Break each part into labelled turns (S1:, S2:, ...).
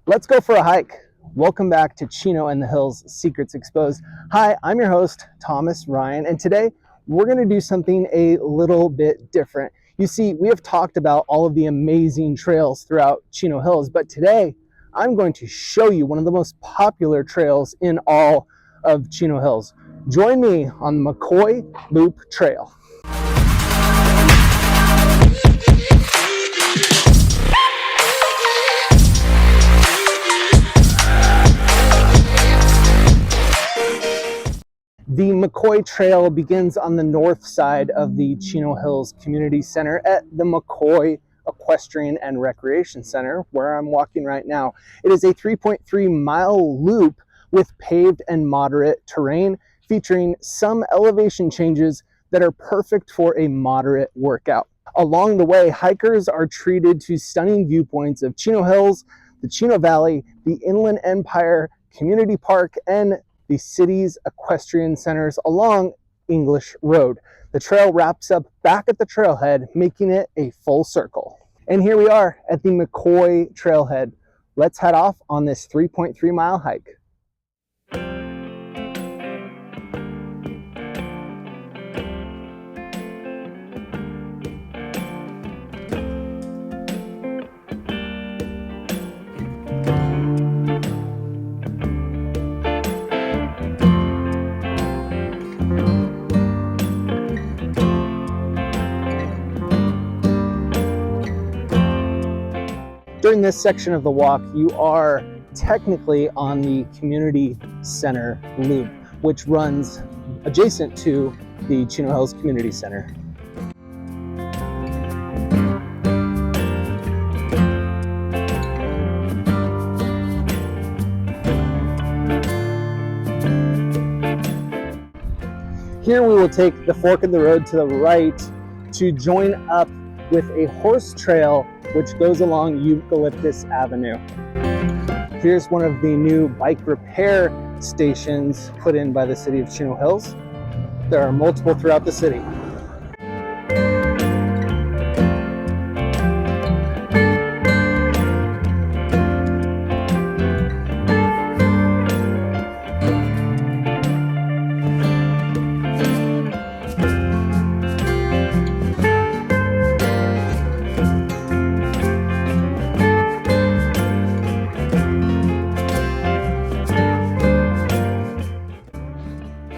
S1: Let's go for a hike. Welcome back to Chino and the Hills Secrets Exposed. Hi, I'm your host, Thomas Ryan, and today we're going to do something a little bit different. You see, we have talked about all of the amazing trails throughout Chino Hills, but today I'm going to show you one of the most popular trails in all of Chino Hills. Join me on the McCoy Loop Trail. The McCoy Trail begins on the north side of the Chino Hills Community Center at the McCoy Equestrian and Recreation Center, where I'm walking right now. It is a 3.3-mile loop with paved and moderate terrain, featuring some elevation changes that are perfect for a moderate workout. Along the way, hikers are treated to stunning viewpoints of Chino Hills, the Chino Valley, the Inland Empire Community Park, and the city's equestrian centers along English Road. The trail wraps up back at the trailhead, making it a full circle. And here we are at the McCoy Trailhead. Let's head off on this 3.3-mile hike. During this section of the walk, you are technically on the community center loop, which runs adjacent to the Chino Hills Community Center. Here we will take the fork in the road to the right to join up with a horse trail which goes along Eucalyptus Avenue. Here's one of the new bike repair stations put in by the city of Chino Hills. There are multiple throughout the city.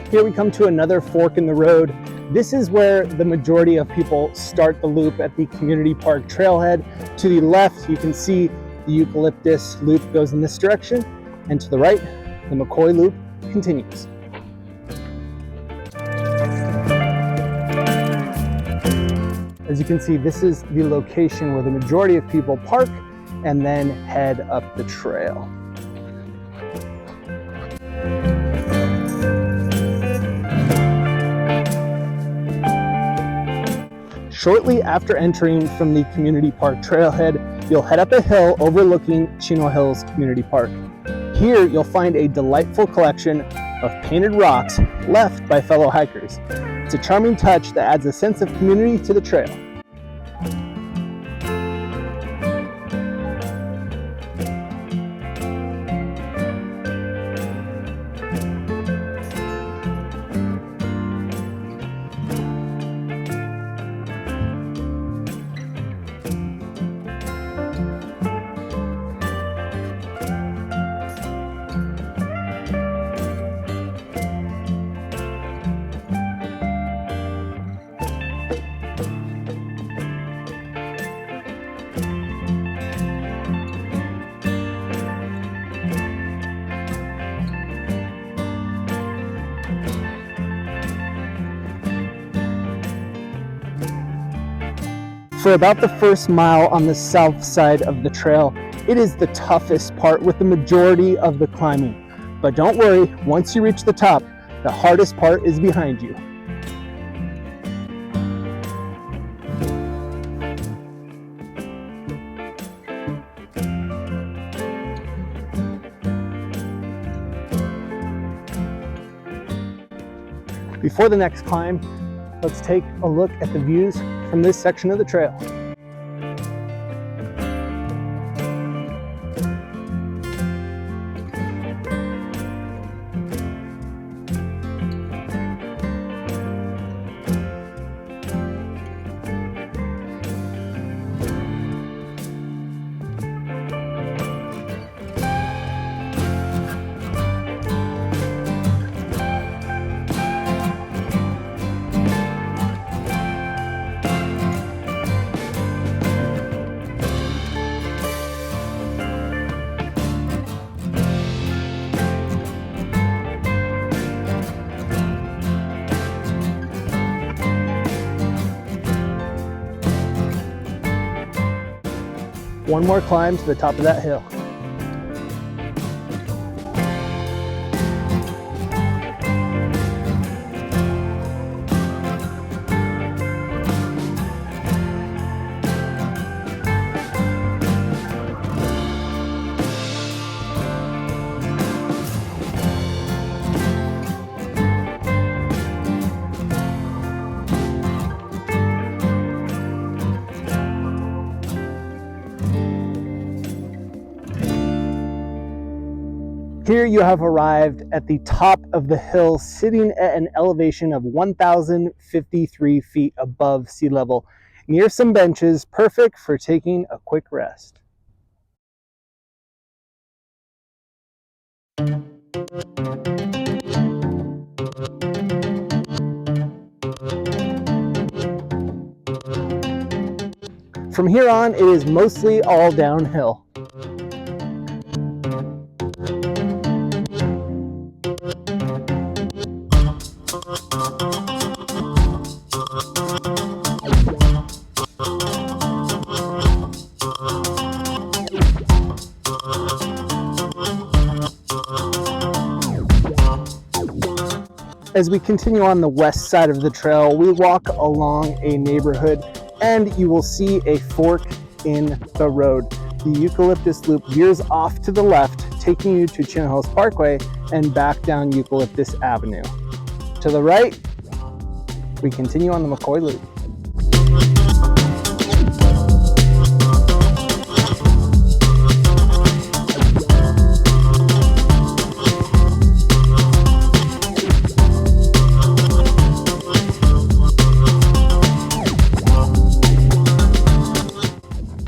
S1: Here we come to another fork in the road. This is where the majority of people start the loop at the Community Park Trailhead. To the left, you can see the Eucalyptus Loop goes in this direction, and to the right, the McCoy Loop continues. As you can see, this is the location where the majority of people park and then head up the trail. Shortly after entering from the Community Park Trailhead, you'll head up a hill overlooking Chino Hills Community Park. Here, you'll find a delightful collection of painted rocks left by fellow hikers. It's a charming touch that adds a sense of community to the trail. For about the first mile on the south side of the trail, it is the toughest part with the majority of the climbing. But don't worry, once you reach the top, the hardest part is behind you. Before the next climb, let's take a look at the views from this section of the trail. One more climb to the top of that hill. Here you have arrived at the top of the hill, sitting at an elevation of 1,053 feet above sea level, near some benches, perfect for taking a quick rest. From here on, it is mostly all downhill. As we continue on the west side of the trail, we walk along a neighborhood and you will see a fork in the road. The eucalyptus loop veers off to the left, taking you to Chino Hills Parkway and back down Eucalyptus Avenue. To the right, we continue on the McCoy Loop.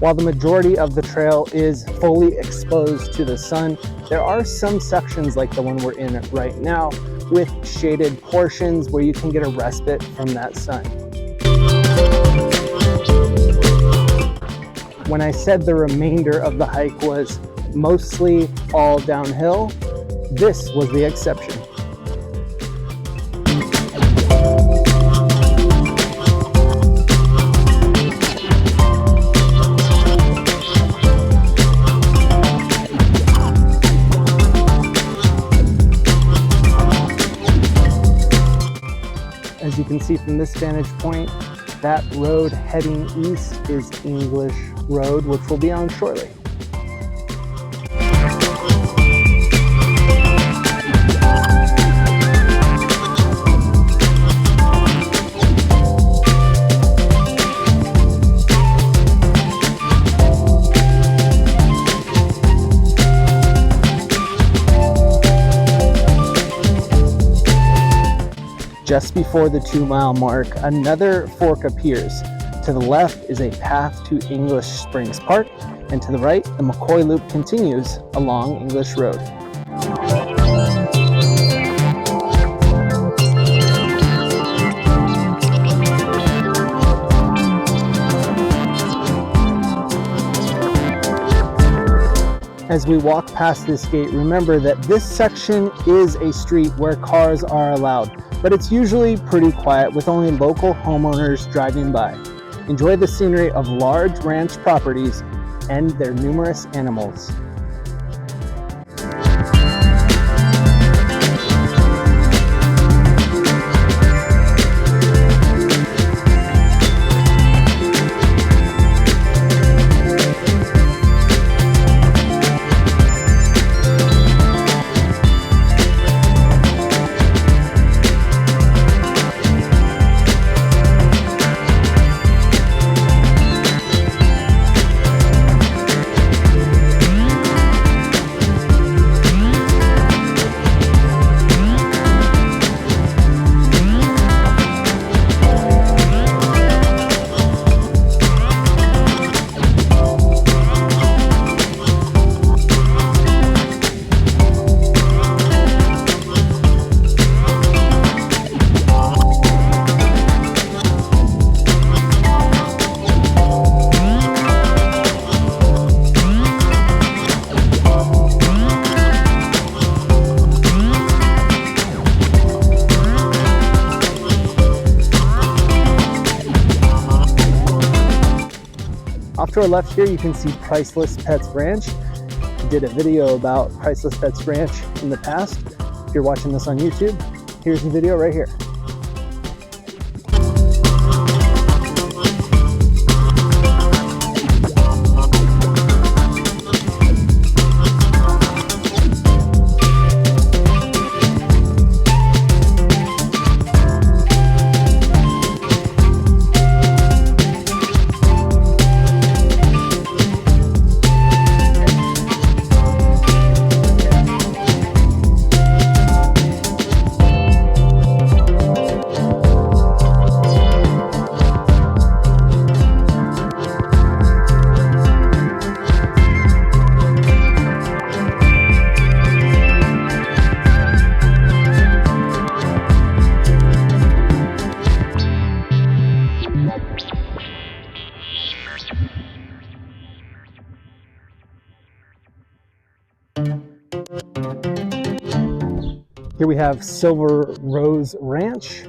S1: While the majority of the trail is fully exposed to the sun, there are some sections like the one we're in right now with shaded portions where you can get a respite from that sun. When I said the remainder of the hike was mostly all downhill, this was the exception. As you can see from this vantage point, that road heading east is English Road, which we'll be on shortly. Just before the 2-mile mark, another fork appears. To the left is a path to English Springs Park, and to the right, the McCoy Loop continues along English Road. As we walk past this gate, remember that this section is a street where cars are allowed, but it's usually pretty quiet with only local homeowners driving by. Enjoy the scenery of large ranch properties and their numerous animals. to our left here, you can see Priceless Pets Ranch. I did a video about Priceless Pets Ranch in the past. If you're watching this on YouTube, here's the video right here. Here we have Silver Rose Ranch,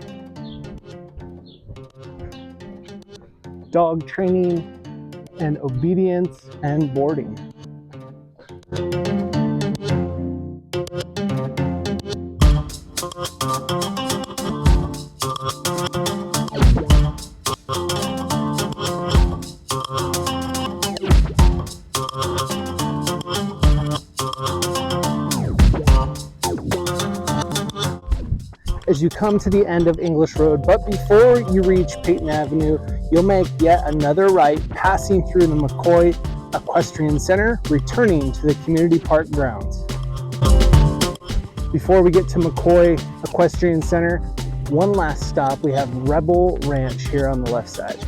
S1: dog training and obedience and boarding. As you come to the end of English Road, but before you reach Peyton Avenue, you'll make yet another right, passing through the McCoy Equestrian Center, returning to the community park grounds. Before we get to McCoy Equestrian Center, one last stop, we have Rebel Ranch here on the left side.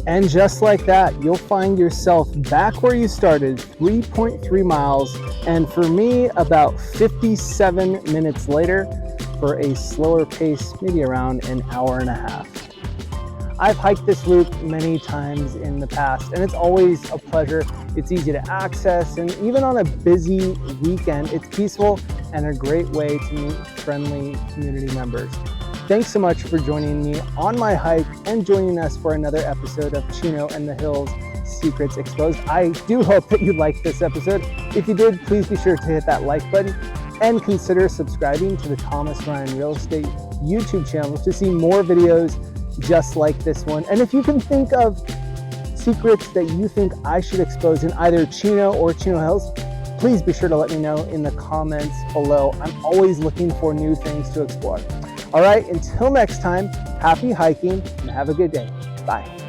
S1: And just like that, you'll find yourself back where you started, 3.3 miles, and for me, about 57 minutes later for a slower pace, maybe around an hour and a half. I've hiked this loop many times in the past, and it's always a pleasure. It's easy to access, and even on a busy weekend, it's peaceful and a great way to meet friendly community members. Thanks so much for joining me on my hike and joining us for another episode of Chino and the Hills Secrets Exposed. I do hope that you liked this episode. If you did, please be sure to hit that like button and consider subscribing to the Thomas Ryan Real Estate YouTube channel to see more videos just like this one. And if you can think of secrets that you think I should expose in either Chino or Chino Hills, please be sure to let me know in the comments below. I'm always looking for new things to explore. All right, until next time, happy hiking and have a good day. Bye.